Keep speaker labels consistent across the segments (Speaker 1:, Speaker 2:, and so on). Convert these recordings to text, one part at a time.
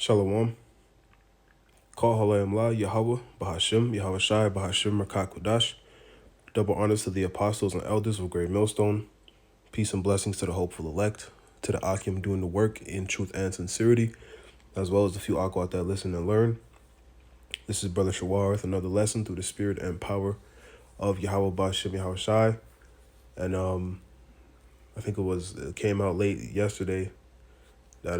Speaker 1: Shalom. Call Halayim La, Yahweh, Bahashim, Yahweh Shai, Bahashim, Merkak Double honors to the apostles and elders of Great Millstone. Peace and blessings to the hopeful elect, to the Akim doing the work in truth and sincerity, as well as the few Akwat that listen and learn. This is Brother Shawar with another lesson through the spirit and power of Yahweh Bahashim, Yahweh Shai. And I think it came out late yesterday that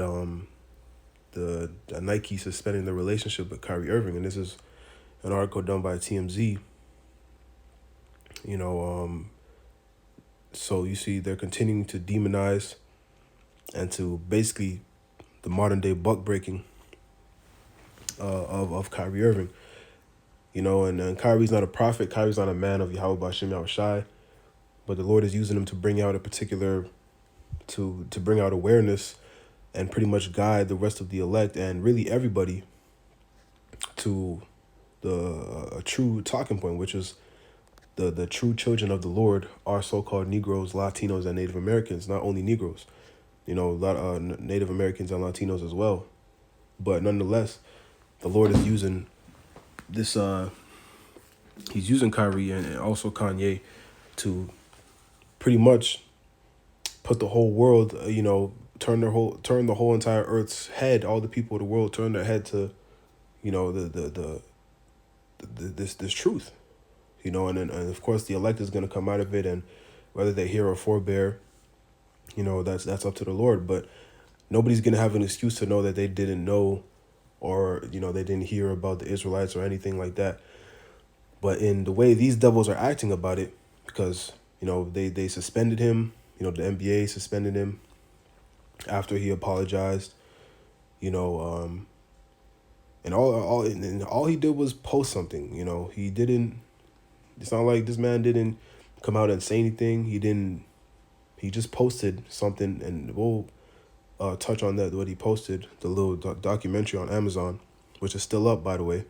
Speaker 1: the Nike suspending the relationship with Kyrie Irving, and this is an article done by TMZ. So you see they're continuing to demonize and to basically the modern day buck breaking of Kyrie Irving. And Kyrie's not a prophet. Kyrie's not a man of Yahweh Bashim Yahweh Shai, but the Lord is using him to bring out to bring out awareness and pretty much guide the rest of the elect and really everybody to a true talking point, which is the true children of the Lord are so-called Negros, Latinos, and Native Americans. Not only Negros, a lot of Native Americans and Latinos as well. But nonetheless, the Lord is using this. He's using Kyrie and also Kanye to pretty much put the whole world, turn the whole entire Earth's head. All the people of the world turn their head to, this truth. And of course the elect is going to come out of it, and whether they hear or forbear, that's up to the Lord. But nobody's going to have an excuse to know that they didn't know or, they didn't hear about the Israelites or anything like that. But in the way these devils are acting about it, because, they suspended him, the NBA suspended him after he apologized, and all he did was post something. He didn't. It's not like this man didn't come out and say anything. He just posted something, and we'll touch on that, what he posted, the little documentary on Amazon, which is still up, by the way.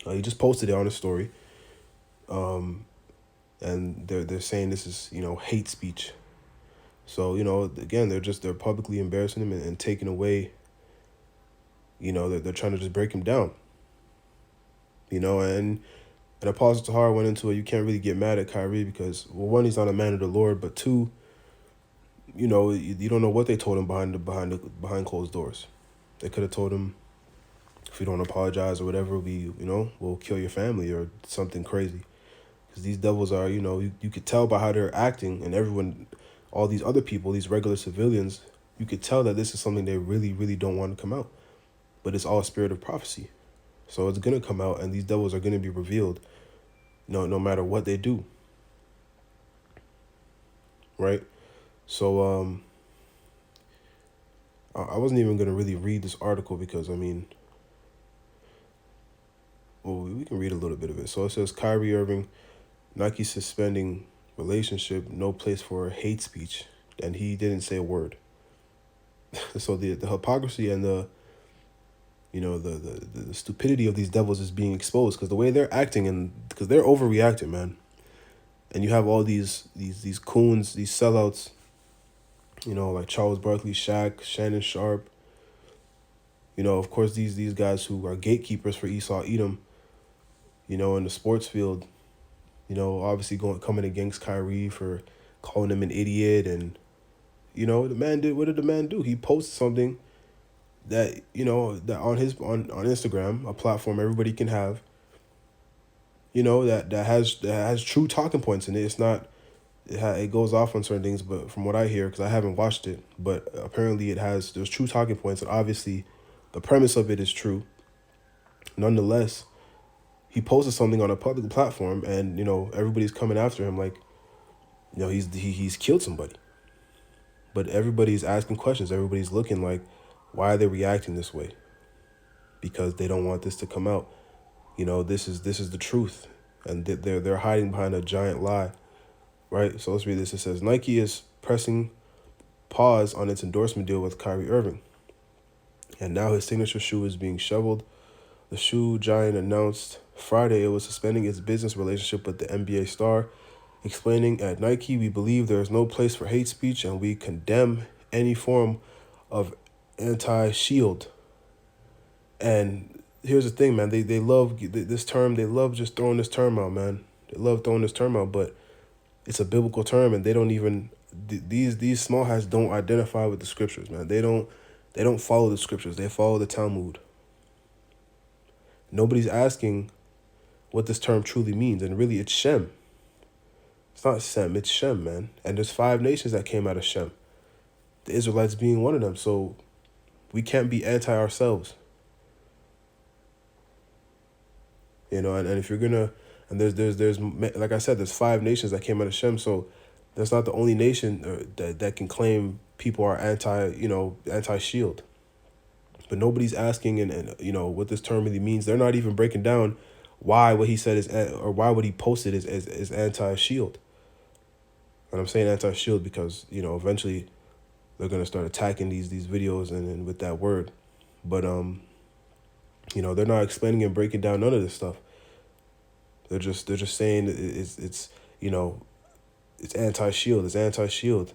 Speaker 1: He just posted it on his story. And they're saying this is, hate speech. So, again, they're publicly embarrassing him and taking away, they're trying to just break him down. And Apostle Tahar went into it. You can't really get mad at Kyrie because, well, one, he's not a man of the Lord, but two, you don't know what they told him behind closed doors. They could have told him, if you don't apologize or whatever, we'll kill your family or something crazy. Because these devils are, you could tell by how they're acting, and everyone, all these other people, these regular civilians, you could tell that this is something they really, really don't want to come out. But it's all a spirit of prophecy. So it's going to come out, and these devils are going to be revealed, no matter what they do. Right? So I wasn't even going to really read this article because, we can read a little bit of it. So it says, Kyrie Irving, Nike suspending relationship, no place for hate speech. And he didn't say a word. So the hypocrisy and the stupidity of these devils is being exposed because the way they're acting, and because they're overreacting, man. And you have all these coons, these sellouts, like Charles Barkley, Shaq, Shannon Sharp. Of course, these guys who are gatekeepers for Esau Edom, in the sports field, obviously coming against Kyrie for calling him an idiot. And, what did the man do? He posted something that, that on Instagram, a platform everybody can have, that has true talking points in it. It's not, it goes off on certain things, but from what I hear, because I haven't watched it, but apparently there's true talking points, and obviously the premise of it is true. Nonetheless, he posted something on a public platform, and, everybody's coming after him like, he's killed somebody. But everybody's asking questions. Everybody's looking like, why are they reacting this way? Because they don't want this to come out. This is the truth, and they're hiding behind a giant lie, right? So let's read this. It says, Nike is pressing pause on its endorsement deal with Kyrie Irving, and now his signature shoe is being shoveled. The shoe giant announced Friday it was suspending its business relationship with the NBA star, explaining, at Nike, we believe there is no place for hate speech, and we condemn any form of anti-shield. And here's the thing, man. They love this term. They love just throwing this term out, man. They love throwing this term out, but it's a biblical term, and they don't even these small hats don't identify with the scriptures, man. They don't follow the scriptures. They follow the Talmud. Nobody's asking what this term truly means, and really, it's Shem. It's not Sem, it's Shem, man. And there's 5 nations that came out of Shem. The Israelites being one of them. So we can't be anti ourselves. You know, and if you're gonna, and there's like I said, there's 5 nations that came out of Shem. So that's not the only nation that can claim people are anti-shield. But nobody's asking and what this term really means. They're not even breaking down why what he said is, or why what he posted is anti-shield. And I'm saying anti-shield because eventually they're gonna start attacking these videos and with that word. But they're not explaining and breaking down none of this stuff. They're just saying it's anti-shield. It's anti-shield.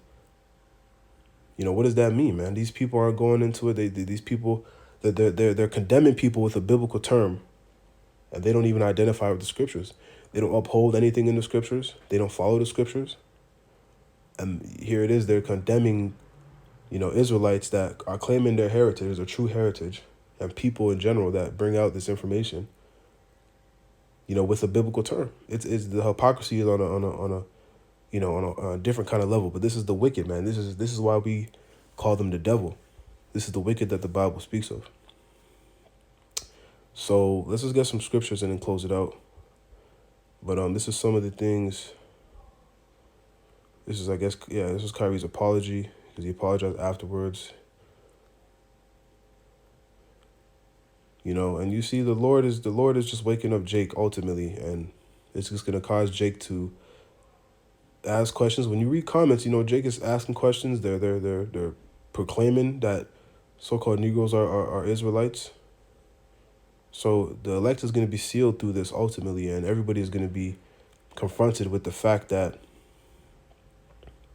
Speaker 1: What does that mean, man? These people aren't going into it. These people, they're condemning people with a biblical term, and they don't even identify with the scriptures. They don't uphold anything in the scriptures. They don't follow the scriptures. And here it is. They're condemning, Israelites that are claiming their heritage, their true heritage, and people in general that bring out this information, with a biblical term. It's the hypocrisy is on a different kind of level. But this is the wicked, man. This is why we call them the devil. This is the wicked that the Bible speaks of. So let's just get some scriptures and then close it out. But this is some of the things. This is, I guess, this is Kyrie's apology, because he apologized afterwards. And you see the Lord is just waking up Jake ultimately, and it's just gonna cause Jake to ask questions. When you read comments, Jake is asking questions. They're proclaiming that so-called Negroes are Israelites. So the elect is going to be sealed through this ultimately, and everybody is going to be confronted with the fact that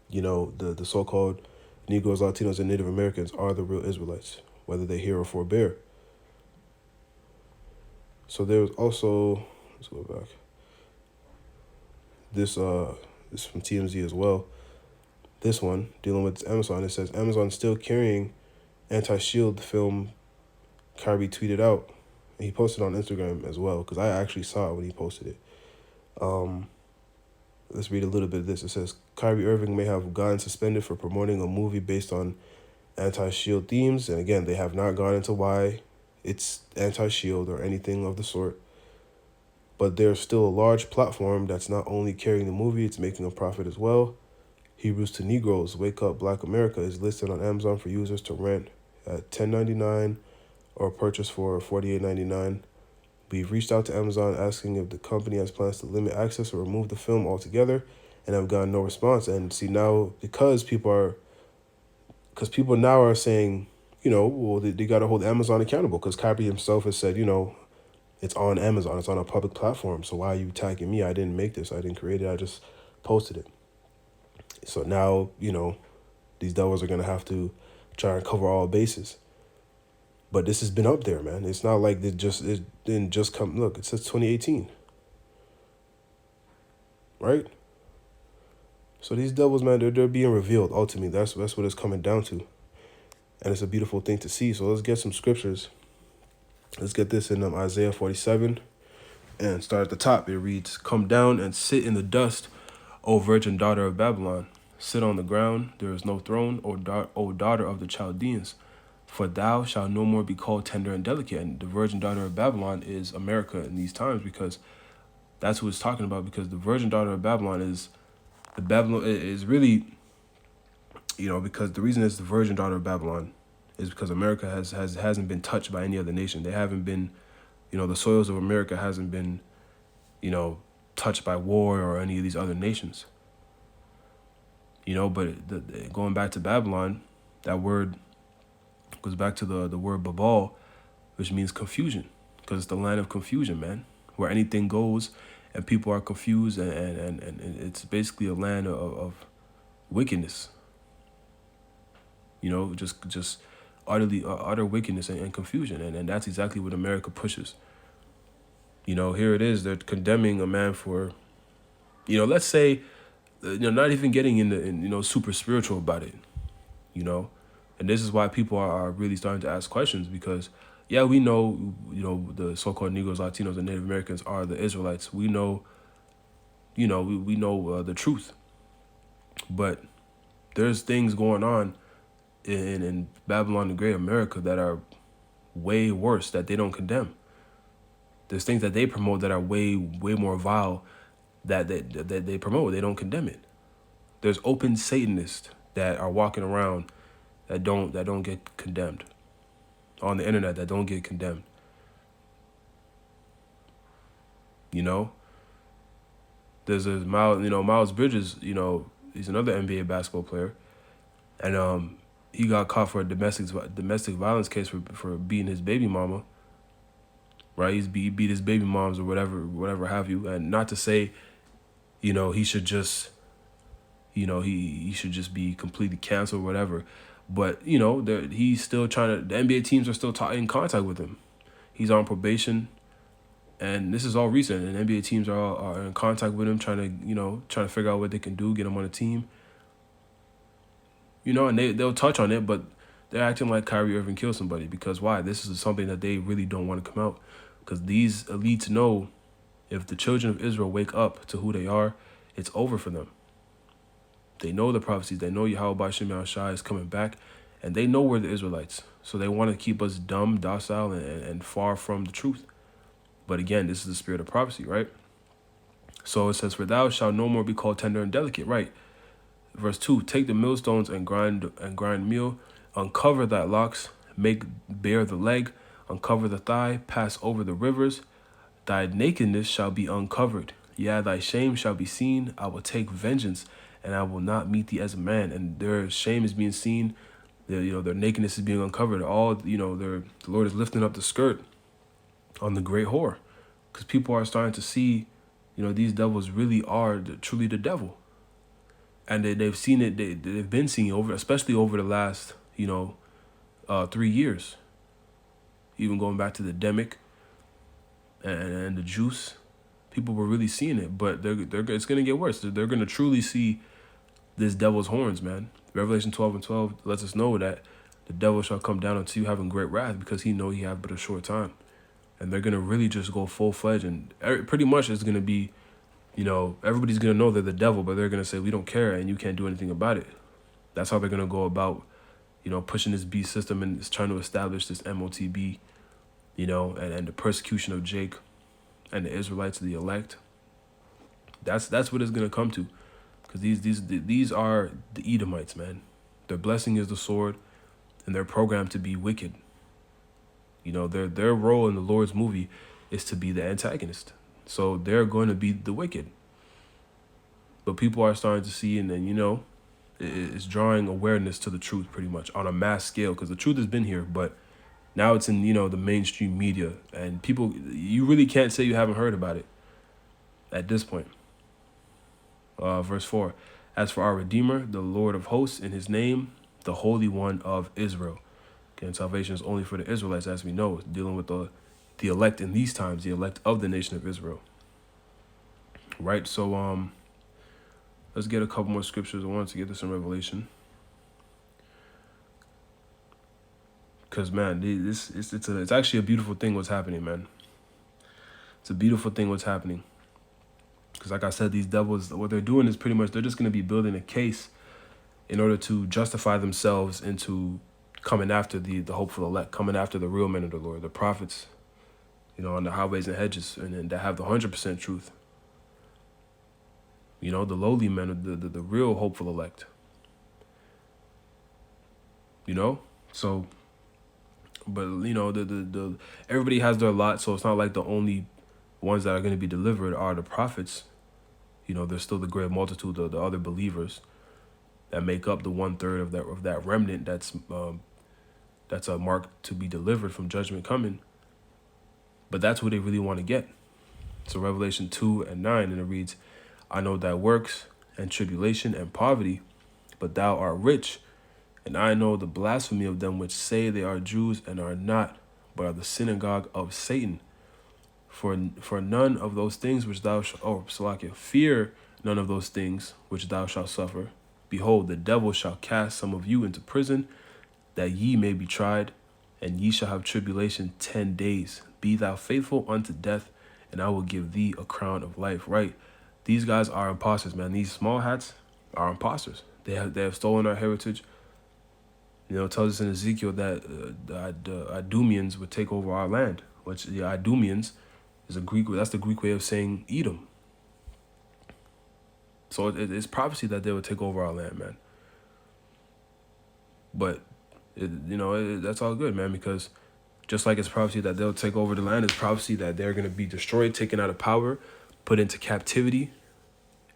Speaker 1: the so-called Negroes, Latinos, and Native Americans are the real Israelites, whether they hear or forbear. So there's also, let's go back. This from TMZ as well. This one, dealing with Amazon, it says, Amazon still carrying anti-shield film Kyrie tweeted out. And he posted on Instagram as well, because I actually saw it when he posted it. Let's read a little bit of this. It says, Kyrie Irving may have gotten suspended for promoting a movie based on anti-shield themes. And again, they have not gone into why it's anti-shield or anything of the sort. But there's still a large platform that's not only carrying the movie, it's making a profit as well. Hebrews to Negros, Wake Up Black America is listed on Amazon for users to rent at $10.99 or purchase for $48.99. We've reached out to Amazon asking if the company has plans to limit access or remove the film altogether, and have gotten no response. And see, now because people now are saying, well, they got to hold Amazon accountable, because Kyrie himself has said, it's on Amazon, it's on a public platform. So why are you attacking me? I didn't make this. I didn't create it. I just posted it. So now, these devils are going to have to try and cover all bases. But this has been up there, man. It's not like it didn't just come. Look, it says 2018. Right? So these devils, man, they're being revealed ultimately. That's what it's coming down to. And it's a beautiful thing to see. So let's get some scriptures. Let's get this in Isaiah 47. And start at the top. It reads, Come down and sit in the dust, O virgin daughter of Babylon. Sit on the ground. There is no throne, O daughter of the Chaldeans. For thou shalt no more be called tender and delicate. And the virgin daughter of Babylon is America in these times, because that's what it's talking about. Because the virgin daughter of Babylon is really, because the reason it's the virgin daughter of Babylon is because America hasn't been touched by any other nation. They haven't been, the soils of America hasn't been, touched by war or any of these other nations. But going back to Babylon, that word goes back to the word Babal, which means confusion, because it's the land of confusion, man, where anything goes and people are confused, and it's basically a land of wickedness. Just utter wickedness and confusion. And that's exactly what America pushes. Here it is. They're condemning a man for, let's say, not even getting into, super spiritual about it, And this is why people are really starting to ask questions because, yeah, we know, the so-called Negros, Latinos, and Native Americans are the Israelites. We know, we know the truth. But there's things going on in Babylon the Great, America, that are way worse that they don't condemn. There's things that they promote that are way more vile that they promote. They don't condemn it. There's open Satanists that are walking around that don't get condemned on the internet, that don't get condemned. There's Miles Bridges. He's another NBA basketball player, and he got caught for a domestic violence case for beating his baby mama. Right, he beat his baby moms or whatever have you, and not to say, he should just, he should just be completely canceled or whatever, but he's still trying to. The NBA teams are still in contact with him. He's on probation, and this is all recent. And NBA teams are in contact with him, trying to figure out what they can do, get him on a team. And they'll touch on it, but they're acting like Kyrie Irving killed somebody because why? This is something that they really don't want to come out. Because these elites know if the children of Israel wake up to who they are, it's over for them. They know the prophecies. They know Yahweh Shimei Shai is coming back. And they know we're the Israelites. So they want to keep us dumb, docile, and far from the truth. But again, this is the spirit of prophecy, right? So it says, "For thou shalt no more be called tender and delicate." Right. Verse 2, "Take the millstones and grind meal. Uncover thy locks. Make bare the leg. Uncover the thigh, pass over the rivers. Thy nakedness shall be uncovered. Yeah, thy shame shall be seen. I will take vengeance, and I will not meet thee as a man." And their shame is being seen. Their nakedness is being uncovered. The Lord is lifting up the skirt on the great whore, because people are starting to see, these devils really are truly the devil, and they've seen it. They've been seeing it especially over the last 3 years. Even going back to the Demic and the Juice, people were really seeing it, but it's going to get worse. They're going to truly see this devil's horns, man. Revelation 12:12 lets us know that the devil shall come down unto you having great wrath, because he know he have but a short time. And they're going to really just go full-fledged, and pretty much it's going to be, everybody's going to know they're the devil, but they're going to say, we don't care, and you can't do anything about it. That's how they're going to go about pushing this beast system and trying to establish this MOTB, and the persecution of Jake and the Israelites, the elect. That's what it's gonna come to, because these are the Edomites, man. Their blessing is the sword, and they're programmed to be wicked. Their role in the Lord's movie is to be the antagonist, so they're going to be the wicked. But people are starting to see, and then it's drawing awareness to the truth pretty much on a mass scale, because the truth has been here, but now it's in, the mainstream media, and people, you really can't say you haven't heard about it at this point. Verse 4, "As for our Redeemer, the Lord of hosts, in his name, the Holy One of Israel." Again, salvation is only for the Israelites, as we know, dealing with the elect in these times, the elect of the nation of Israel. Right, so let's get a couple more scriptures. I wanted to get this in Revelation, because man, it's actually a beautiful thing what's happening, man. It's a beautiful thing what's happening, because like I said, these devils, what they're doing is pretty much they're just going to be building a case in order to justify themselves into coming after the hopeful elect, coming after the real men of the Lord, the prophets, on the highways and hedges, and that have the 100% truth. The lowly men, the real hopeful elect. So, but the everybody has their lot, so it's not like the only ones that are going to be delivered are the prophets. There's still the great multitude of the other believers that make up the 1/3 of that remnant that's marked to be delivered from judgment coming. But that's what they really want to get. So Revelation 2:9, and it reads, "I know thy works and tribulation and poverty, but thou art rich, And I know the blasphemy of them which say they are Jews and are not, but are the synagogue of Satan. For none of those things which thou shalt, fear none of those things which thou shalt suffer. Behold, the devil shall cast some of you into prison, that ye may be tried, and ye shall have tribulation 10 days. Be thou faithful unto death, and I will give thee a crown of life. Right? These guys are imposters, man. These small hats are imposters. They have stolen our heritage. You know, it tells us in Ezekiel that the Idumeans would take over our land, which the Idumeans is that's the Greek way of saying Edom. So it's prophecy that they would take over our land, man. But, that's all good, man, because just like it's prophecy that they'll take over the land, it's prophecy that they're going to be destroyed, taken out of power, put into captivity,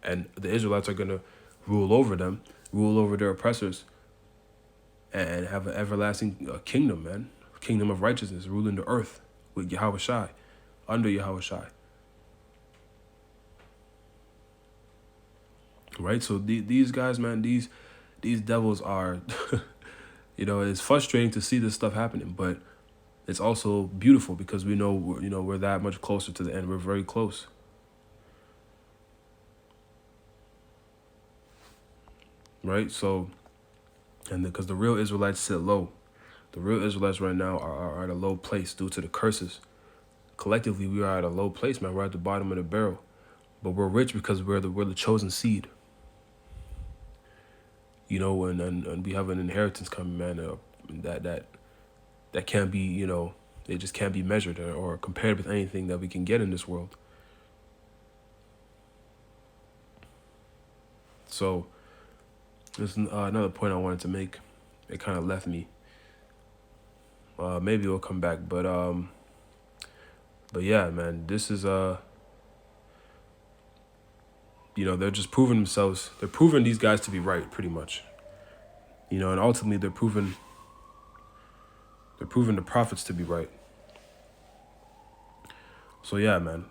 Speaker 1: and the Israelites are going to rule over them, rule over their oppressors, and have an everlasting kingdom, man. Kingdom of righteousness, ruling the earth with Yahushai, under Yahushai. Right? So these guys, man, these devils are, it's frustrating to see this stuff happening, but it's also beautiful because we know, we're that much closer to the end. We're very close. Right? So, and because the real Israelites sit low. The real Israelites right now are at a low place due to the curses. Collectively, we are at a low place, man. We're at the bottom of the barrel. But we're rich because we're the chosen seed. And we have an inheritance coming, man, that can't be, it just can't be measured or compared with anything that we can get in this world. So, there's another point I wanted to make. It kind of left me. Maybe it'll come back, but yeah, man, this is they're just proving themselves. They're proving these guys to be right, pretty much. And ultimately they're proving the prophets to be right. So yeah, man.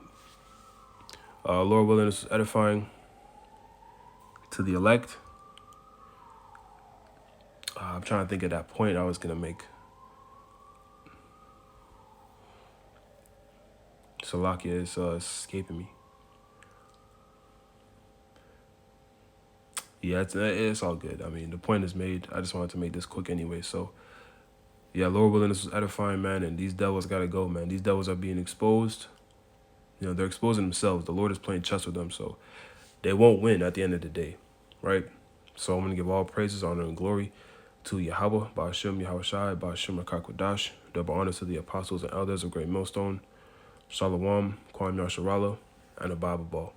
Speaker 1: Lord willing, this is edifying to the elect. I'm trying to think of that point I was gonna make. Salakia is escaping me. Yeah, it's all good. I mean, the point is made. I just wanted to make this quick anyway. So, yeah, Lord willing, this was edifying, man. And these devils got to go, man. These devils are being exposed. They're exposing themselves. The Lord is playing chess with them. So, they won't win at the end of the day, right? So, I'm going to give all praises, honor, and glory to Yahweh, Ba'ashem, Yahushai, Ba'ashem, HaKakwadash. Double honor to the apostles and elders of Great Millstone. Shalom, Kwam Yasharala, and a Bible Ball.